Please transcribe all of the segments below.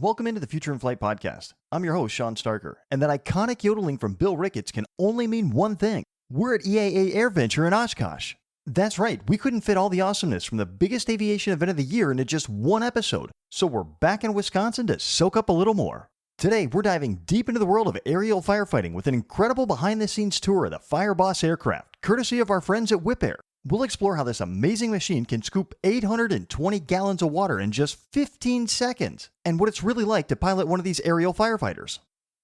Welcome into the Future in Flight podcast. I'm your host, Shawn Staerker, and that iconic yodeling from Bill Ricketts can only mean one thing. We're at EAA AirVenture in Oshkosh. That's right, we couldn't fit all the awesomeness from the biggest aviation event of the year into just one episode, so we're back in Wisconsin to soak up a little more. Today, we're diving deep into the world of aerial firefighting with an incredible behind-the-scenes tour of the FireBoss aircraft, courtesy of our friends at Whip Air. We'll explore how this amazing machine can scoop 820 gallons of water in just 15 seconds, and what it's really like to pilot one of these aerial firefighters.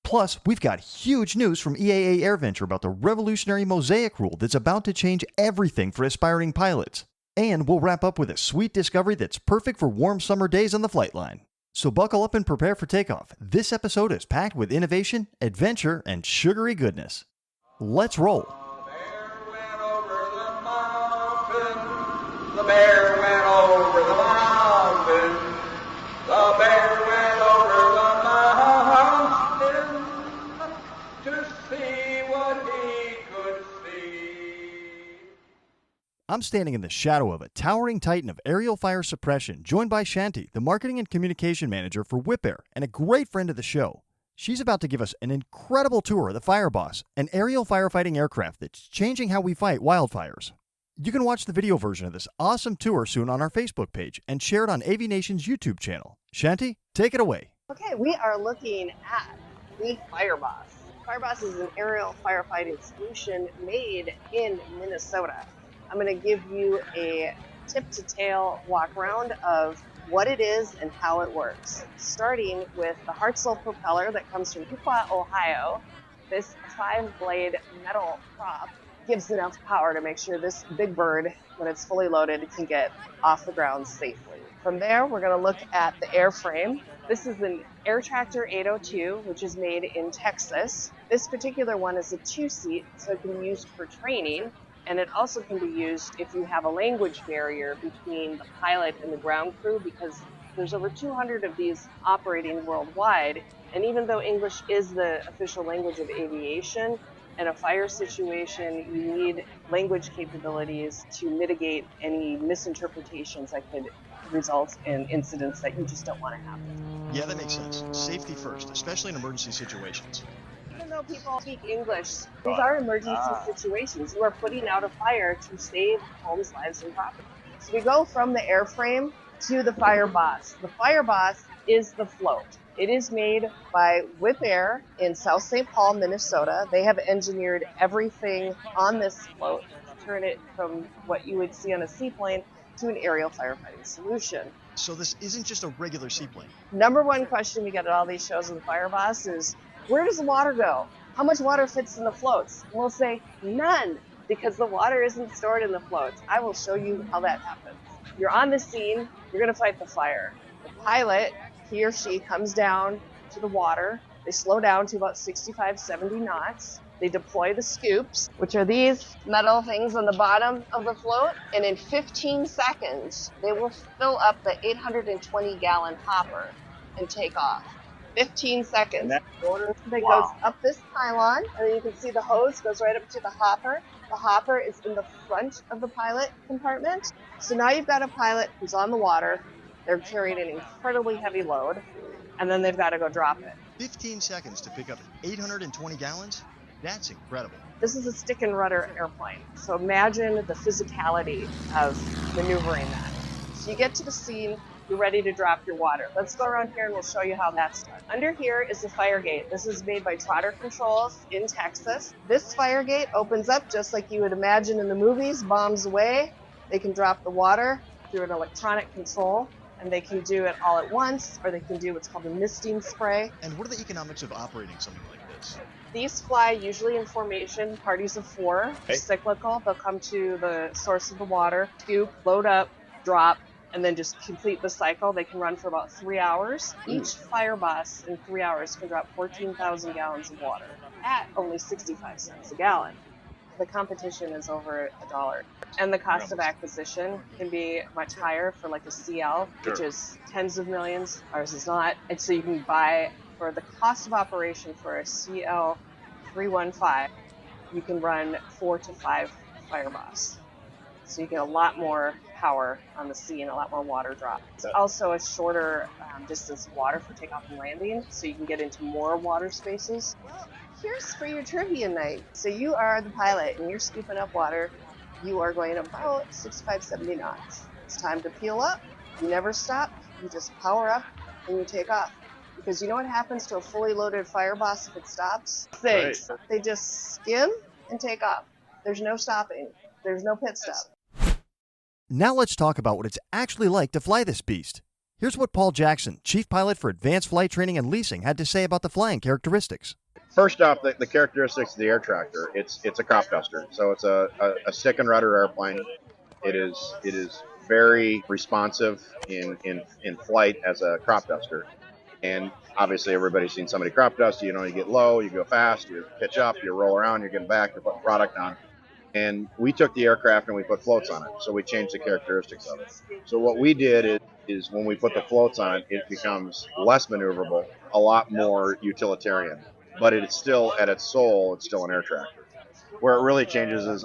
Plus, we've got huge news from EAA AirVenture about the revolutionary MOSAIC rule that's about to change everything for aspiring pilots. And we'll wrap up with a sweet discovery that's perfect for warm summer days on the flight line. So buckle up and prepare for takeoff. This episode is packed with innovation, adventure, and sugary goodness. Let's roll. The bear went over the mountain. The bear went over the mountain to see what he could see. I'm standing in the shadow of a towering titan of aerial fire suppression, joined by Shanti, the marketing and communication manager for Whip Air, and a great friend of the show. She's about to give us an incredible tour of the FireBoss, an aerial firefighting aircraft that's changing how we fight wildfires. You can watch the video version of this awesome tour soon on our Facebook page and share it on Aviation's YouTube channel. Shanti, take it away. Okay, we are looking at the FireBoss. FireBoss is an aerial firefighting solution made in Minnesota. I'm going to give you a tip-to-tail walk around of what it is and how it works. Starting with the Hartzell propeller that comes from Piqua, Ohio. This 5-blade metal prop gives enough power to make sure this big bird, when it's fully loaded, can get off the ground safely. From there, we're going to look at the airframe. This is an Air Tractor 802, which is made in Texas. This particular one is a 2-seat, so it can be used for training, and it also can be used if you have a language barrier between the pilot and the ground crew, because there's over 200 of these operating worldwide, and even though English is the official language of aviation, in a fire situation, you need language capabilities to mitigate any misinterpretations that could result in incidents that you just don't want to happen. Yeah, that makes sense. Safety first, especially in emergency situations. Even though people speak English, these are emergency situations. You are putting out a fire to save homes, lives, and property. So we go from the airframe to the FireBoss. The FireBoss is the float. It is made by Whip Air in South St. Paul, Minnesota. They have engineered everything on this float to turn it from what you would see on a seaplane to an aerial firefighting solution. So this isn't just a regular seaplane. Number one question we get at all these shows of the FireBoss is, where does the water go? How much water fits in the floats? And we'll say, none, because the water isn't stored in the floats. I will show you how that happens. You're on the scene, you're going to fight the fire. The pilot, he or she comes down to the water. They slow down to about 65, 70 knots. They deploy the scoops, which are these metal things on the bottom of the float. And in 15 seconds, they will fill up the 820-gallon hopper and take off. 15 seconds. That goes up this pylon, and then you can see the hose goes right up to the hopper. The hopper is in the front of the pilot compartment. So now you've got a pilot who's on the water. They're carrying an incredibly heavy load, and then they've got to go drop it. 15 seconds to pick up 820 gallons? That's incredible. This is a stick and rudder airplane, so imagine the physicality of maneuvering that. So you get to the scene, you're ready to drop your water. Let's go around here and we'll show you how that's done. Under here is the fire gate. This is made by Trotter Controls in Texas. This fire gate opens up just like you would imagine in the movies, bombs away. They can drop the water through an electronic control. and they can do it all at once, or they can do what's called a misting spray. And what are the economics of operating something like this? These fly usually in formation, parties of 4, cyclical. They'll come to the source of the water, scoop, load up, drop, and then just complete the cycle. They can run for about 3 hours. Each FireBoss in 3 hours can drop 14,000 gallons of water at only 65 cents a gallon. The competition is over $1. And the cost of acquisition can be much higher for like a CL, which is tens of millions. Ours is not. And so you can buy, for the cost of operation for a CL 315, you can run 4 to 5 FireBoss. So you get a lot more power on the sea and a lot more water drop. It's also a shorter distance of water for takeoff and landing, so you can get into more water spaces. Well, here's for your trivia night. So you are the pilot and you're scooping up water. You are going about 65, 70 knots. It's time to peel up. You never stop. You just power up and you take off. Because you know what happens to a fully loaded FireBoss if it stops? Thanks. Right. They just skim and take off. There's no stopping. There's no pit stop. Now let's talk about what it's actually like to fly this beast. Here's what Paul Jackson, Chief Pilot for Advanced Flight Training and Leasing, had to say about the flying characteristics. First off, the characteristics of the air tractor, it's a crop duster. So it's a stick and rudder airplane. It is very responsive in flight as a crop duster. And obviously everybody's seen somebody crop dust. You know, you get low, you go fast, you pitch up, you roll around, you're getting back, you're putting product on. And we took the aircraft and we put floats on it. So we changed the characteristics of it. So what we did is when we put the floats on it, it becomes less maneuverable, a lot more utilitarian. But it's still, at its soul, it's still an air tractor. Where it really changes is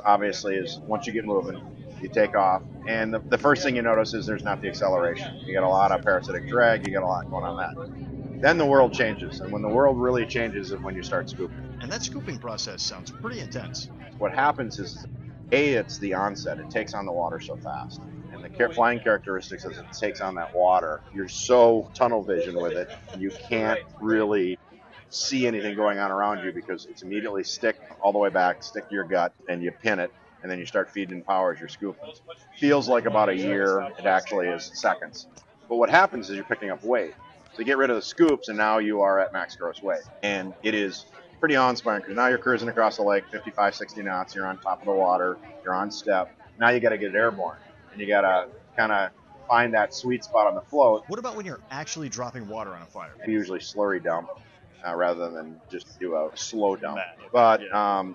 once you get moving, you take off. And the first thing you notice is there's not the acceleration. You get a lot of parasitic drag, you get a lot going on that. Then the world changes. And when the world really changes is when you start scooping. And that scooping process sounds pretty intense. What happens is, it's the onset. It takes on the water so fast. And the flying characteristics as it takes on that water, you're so tunnel vision with it, you can't really see anything going on around you because it's immediately stick all the way back, stick to your gut, and you pin it, and then you start feeding power as you're scooping. Feels like about a year. It actually is seconds. But what happens is you're picking up weight. So you get rid of the scoops, and now you are at max gross weight. And it is pretty awe-inspiring because now you're cruising across the lake 55, 60 knots. You're on top of the water. You're on step. Now you got to get it airborne, and you got to kind of find that sweet spot on the float. What about when you're actually dropping water on a fire? We usually slurry dump rather than just do a slow dump. But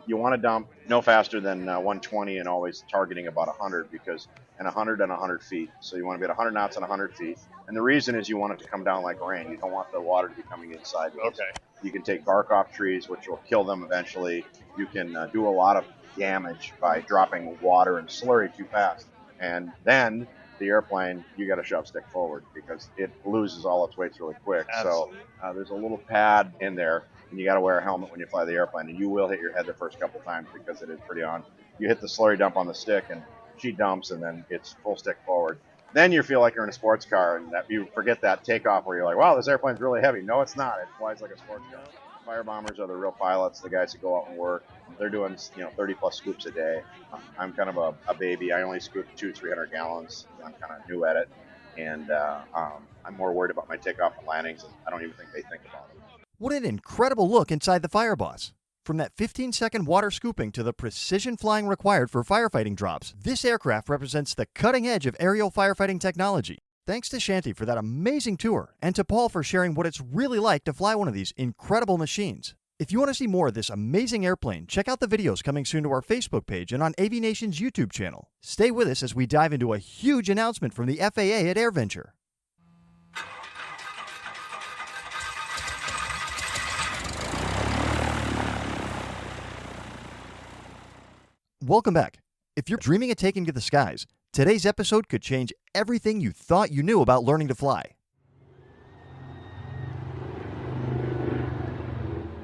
you want to dump no faster than 120 and always targeting about 100 because and 100 and 100 feet. So you want to be at 100 knots and 100 feet. And the reason is you want it to come down like rain. You don't want the water to be coming inside. Okay. You can take bark off trees, which will kill them eventually. You can do a lot of damage by dropping water and slurry too fast. And then the airplane, you got to shove stick forward because it loses all its weights really quick. Absolutely. So there's a little pad in there, and you got to wear a helmet when you fly the airplane, and you will hit your head the first couple times because it is pretty on. You hit the slurry dump on the stick, and she dumps, and then it's full stick forward. Then you feel like you're in a sports car, and that you forget that takeoff where you're like, wow, this airplane's really heavy. No, it's not. It flies like a sports car. Fire bombers are the real pilots, the guys that go out and work. They're doing 30 plus scoops a day. I'm kind of a baby. I only scoop 200-300 gallons. I'm kind of new at it, and I'm more worried about my takeoff and landings, and I don't even think they think about it. What an incredible look inside the FireBoss. From that 15-second water scooping to the precision flying required for firefighting drops, this aircraft represents the cutting edge of aerial firefighting technology. Thanks to Shanti for that amazing tour, and to Paul for sharing what it's really like to fly one of these incredible machines. If you want to see more of this amazing airplane, check out the videos coming soon to our Facebook page and on Aviation's YouTube channel. Stay with us as we dive into a huge announcement from the FAA at AirVenture. Welcome back. If you're dreaming of taking to the skies, today's episode could change everything you thought you knew about learning to fly.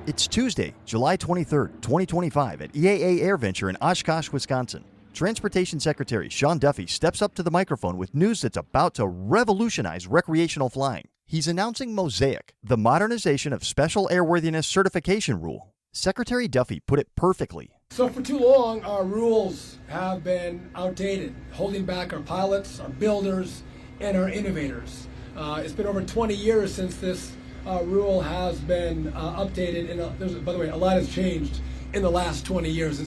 It's Tuesday, July 23rd, 2025 at EAA AirVenture in Oshkosh, Wisconsin. Transportation Secretary Shawn Duffy steps up to the microphone with news that's about to revolutionize recreational flying. He's announcing MOSAIC, the modernization of Special Airworthiness Certification Rule. Secretary Duffy put it perfectly. So for too long, our rules have been outdated, holding back our pilots, our builders, and our innovators. It's been over 20 years since this rule has been updated, and by the way, a lot has changed in the last 20 years.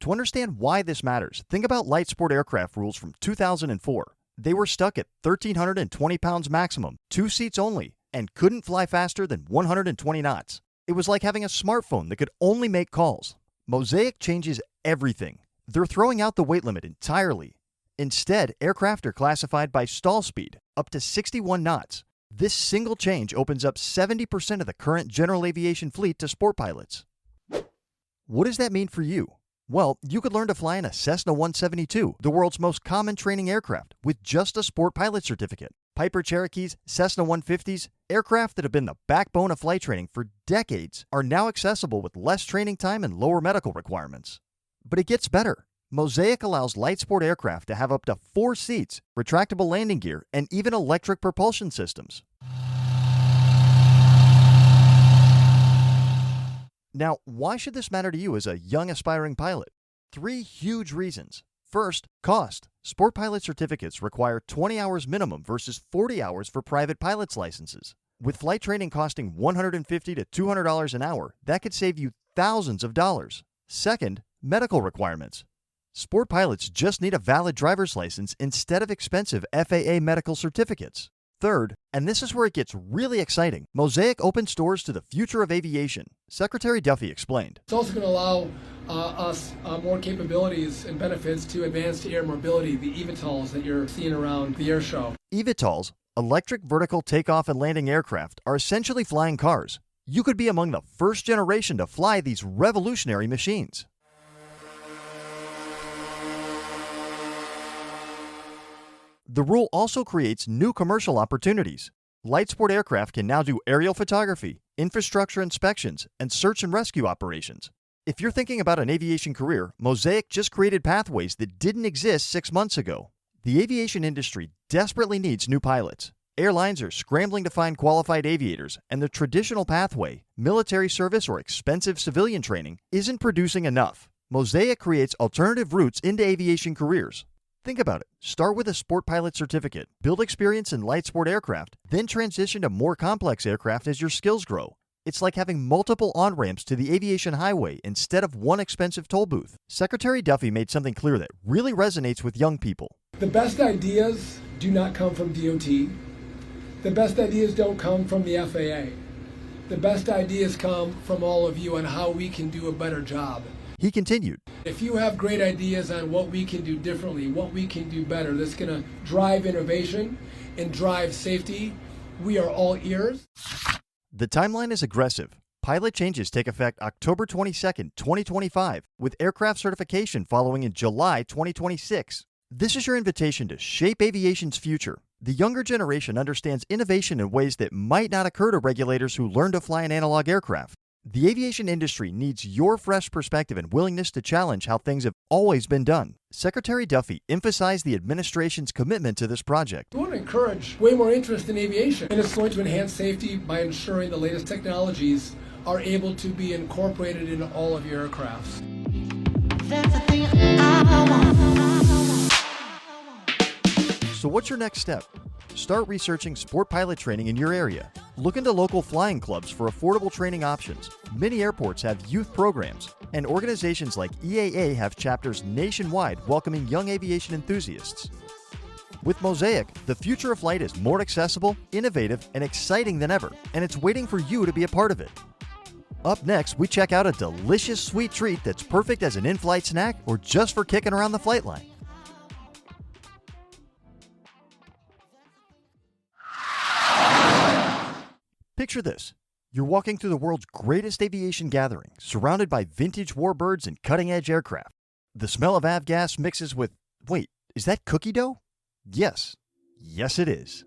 To understand why this matters, think about light sport aircraft rules from 2004. They were stuck at 1,320 pounds maximum, 2 seats only, and couldn't fly faster than 120 knots. It was like having a smartphone that could only make calls. MOSAIC changes everything. They're throwing out the weight limit entirely. Instead, aircraft are classified by stall speed, up to 61 knots. This single change opens up 70% of the current general aviation fleet to sport pilots. What does that mean for you? Well, you could learn to fly in a Cessna 172, the world's most common training aircraft, with just a sport pilot certificate. Piper Cherokees, Cessna 150s, aircraft that have been the backbone of flight training for decades, are now accessible with less training time and lower medical requirements. But it gets better. MOSAIC allows light sport aircraft to have up to 4 seats, retractable landing gear, and even electric propulsion systems. Now, why should this matter to you as a young aspiring pilot? 3 huge reasons. First, cost. Sport pilot certificates require 20 hours minimum versus 40 hours for private pilot's licenses. With flight training costing $150 to $200 an hour, that could save you thousands of dollars. Second, medical requirements. Sport pilots just need a valid driver's license instead of expensive FAA medical certificates. Third, and this is where it gets really exciting, MOSAIC opens doors to the future of aviation. Secretary Duffy explained. It's also going to allow us more capabilities and benefits to advanced air mobility, the eVTOLs that you're seeing around the air show. eVTOLs, electric vertical takeoff and landing aircraft, are essentially flying cars. You could be among the first generation to fly these revolutionary machines. The rule also creates new commercial opportunities. Light sport aircraft can now do aerial photography, infrastructure inspections, and search and rescue operations. If you're thinking about an aviation career, MOSAIC just created pathways that didn't exist 6 months ago. The aviation industry desperately needs new pilots. Airlines are scrambling to find qualified aviators, and the traditional pathway, military service or expensive civilian training, isn't producing enough. MOSAIC creates alternative routes into aviation careers. Think about it. Start with a sport pilot certificate, build experience in light sport aircraft, then transition to more complex aircraft as your skills grow. It's like having multiple on-ramps to the aviation highway instead of one expensive toll booth. Secretary Duffy made something clear that really resonates with young people. The best ideas do not come from DOT. The best ideas don't come from the FAA. The best ideas come from all of you on how we can do a better job. He continued. If you have great ideas on what we can do differently, what we can do better, that's going to drive innovation and drive safety, we are all ears. The timeline is aggressive. Pilot changes take effect October 22nd, 2025, with aircraft certification following in July 2026. This is your invitation to shape aviation's future. The younger generation understands innovation in ways that might not occur to regulators who learn to fly an analog aircraft. The aviation industry needs your fresh perspective and willingness to challenge how things have always been done. Secretary Duffy emphasized the administration's commitment to this project. We want to encourage way more interest in aviation, and it's going to enhance safety by ensuring the latest technologies are able to be incorporated into all of your aircrafts. So what's your next step? Start researching sport pilot training in your area. Look into local flying clubs for affordable training options. Many airports have youth programs, and organizations like EAA have chapters nationwide welcoming young aviation enthusiasts. With MOSAIC, the future of flight is more accessible, innovative, and exciting than ever, and it's waiting for you to be a part of it. Up next, we check out a delicious sweet treat that's perfect as an in-flight snack or just for kicking around the flight line. Picture this. You're walking through the world's greatest aviation gathering, surrounded by vintage warbirds and cutting-edge aircraft. The smell of avgas mixes with... Wait, is that cookie dough? Yes. Yes, it is.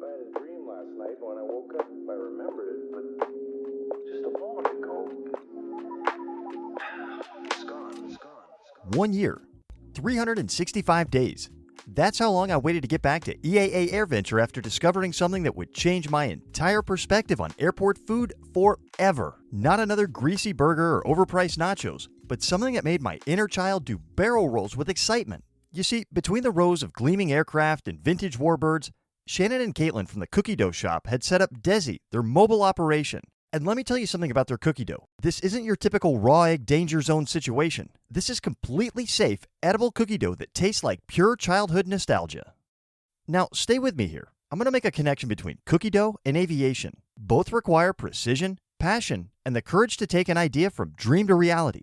I had a dream last night. When I woke up, I remembered it, but just a moment ago... It's gone, it's gone. 1 year. 365 days. That's how long I waited to get back to EAA AirVenture after discovering something that would change my entire perspective on airport food forever. Not another greasy burger or overpriced nachos, but something that made my inner child do barrel rolls with excitement. You see, between the rows of gleaming aircraft and vintage warbirds, Shannon and Caitlin from the cookie dough shop had set up Desi, their mobile operation. And let me tell you something about their cookie dough. This isn't your typical raw egg danger zone situation. This is completely safe, edible cookie dough that tastes like pure childhood nostalgia. Now, stay with me here. I'm going to make a connection between cookie dough and aviation. Both require precision, passion, and the courage to take an idea from dream to reality.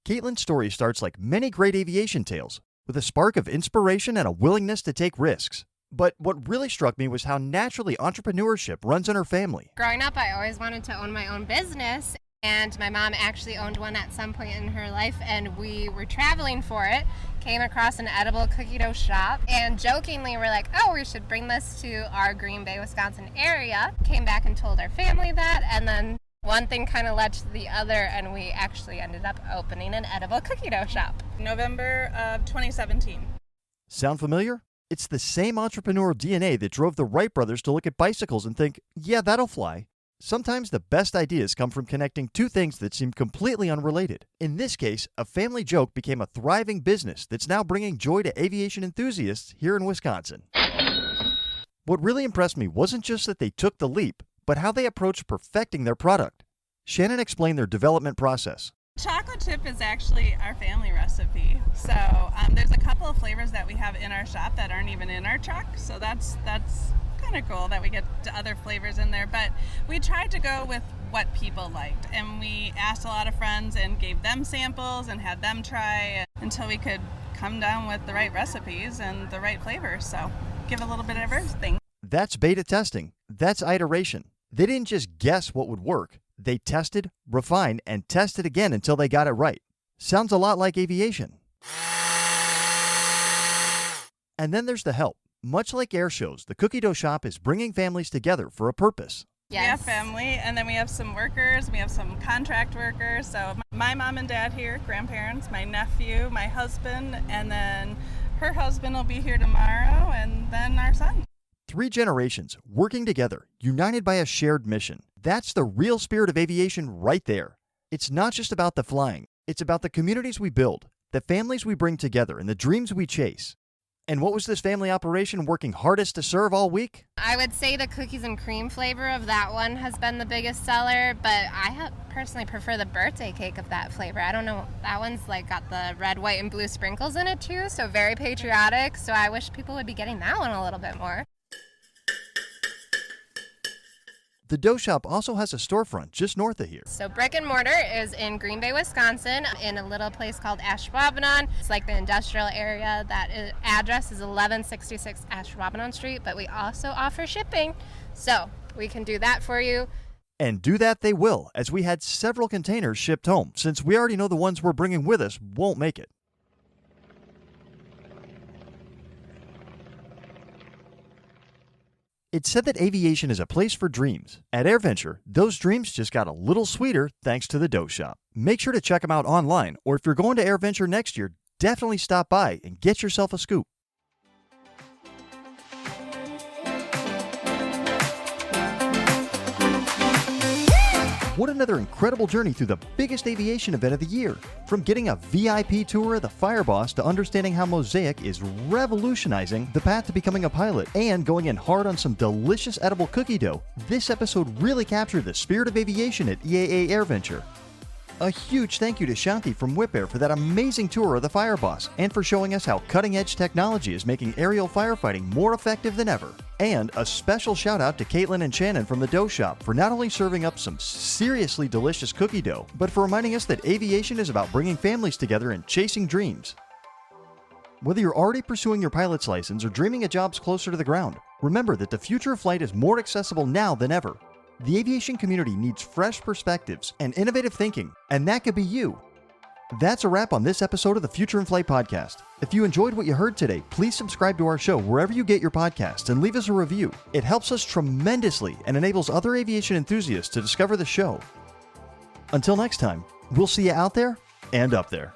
Caitlin's story starts like many great aviation tales, with a spark of inspiration and a willingness to take risks. But what really struck me was how naturally entrepreneurship runs in her family. Growing up, I always wanted to own my own business, and my mom actually owned one at some point in her life, and we were traveling for it, came across an edible cookie dough shop, and jokingly we're like, oh, we should bring this to our Green Bay, Wisconsin area. Came back and told our family that, and then one thing kind of led to the other, and we actually ended up opening an edible cookie dough shop. November of 2017. Sound familiar? It's the same entrepreneurial DNA that drove the Wright brothers to look at bicycles and think, yeah, that'll fly. Sometimes the best ideas come from connecting two things that seem completely unrelated. In this case, a family joke became a thriving business that's now bringing joy to aviation enthusiasts here in Wisconsin. What really impressed me wasn't just that they took the leap, but how they approached perfecting their product. Shannon explained their development process. Chocolate chip is actually our family recipe. So there's a couple of flavors that we have in our shop that aren't even in our truck. So that's kind of cool that we get other flavors in there. But we tried to go with what people liked. And we asked a lot of friends and gave them samples and had them try until we could come down with the right recipes and the right flavors. So give a little bit of everything. That's beta testing. That's iteration. They didn't just guess what would work. They tested, refined, and tested again until they got it right. Sounds a lot like aviation. And then there's the help. Much like air shows, the cookie dough shop is bringing families together for a purpose. Yes. We have family, and then we have some workers, we have some contract workers. So my mom and dad here, grandparents, my nephew, my husband, and then her husband will be here tomorrow, and then our son. 3 generations working together, united by a shared mission. That's the real spirit of aviation right there. It's not just about the flying. It's about the communities we build, the families we bring together, and the dreams we chase. And what was this family operation working hardest to serve all week? I would say the cookies and cream flavor of that one has been the biggest seller, but I personally prefer the birthday cake of that flavor. I don't know, that one's like got the red, white, and blue sprinkles in it too, so very patriotic. So I wish people would be getting that one a little bit more. The Dough Shop also has a storefront just north of here. So brick and mortar is in Green Bay, Wisconsin, in a little place called Ashwaubenon. It's like the industrial area. Address is 1166 Ashwaubenon Street, but we also offer shipping. So we can do that for you. And do that they will, as we had several containers shipped home, since we already know the ones we're bringing with us won't make it. It's said that aviation is a place for dreams. At AirVenture, those dreams just got a little sweeter thanks to the Dough Shop. Make sure to check them out online, or if you're going to AirVenture next year, definitely stop by and get yourself a scoop. What another incredible journey through the biggest aviation event of the year. From getting a VIP tour of the FireBoss to understanding how MOSAIC is revolutionizing the path to becoming a pilot and going in hard on some delicious edible cookie dough, this episode really captured the spirit of aviation at EAA AirVenture. A huge thank you to Shanti from Whip Air for that amazing tour of the FireBoss and for showing us how cutting-edge technology is making aerial firefighting more effective than ever. And a special shout out to Caitlin and Shannon from the Dough Shop for not only serving up some seriously delicious cookie dough, but for reminding us that aviation is about bringing families together and chasing dreams. Whether you're already pursuing your pilot's license or dreaming of jobs closer to the ground, remember that the future of flight is more accessible now than ever. The aviation community needs fresh perspectives and innovative thinking, and that could be you. That's a wrap on this episode of the Future in Flight podcast. If you enjoyed what you heard today, please subscribe to our show wherever you get your podcasts and leave us a review. It helps us tremendously and enables other aviation enthusiasts to discover the show. Until next time, we'll see you out there and up there.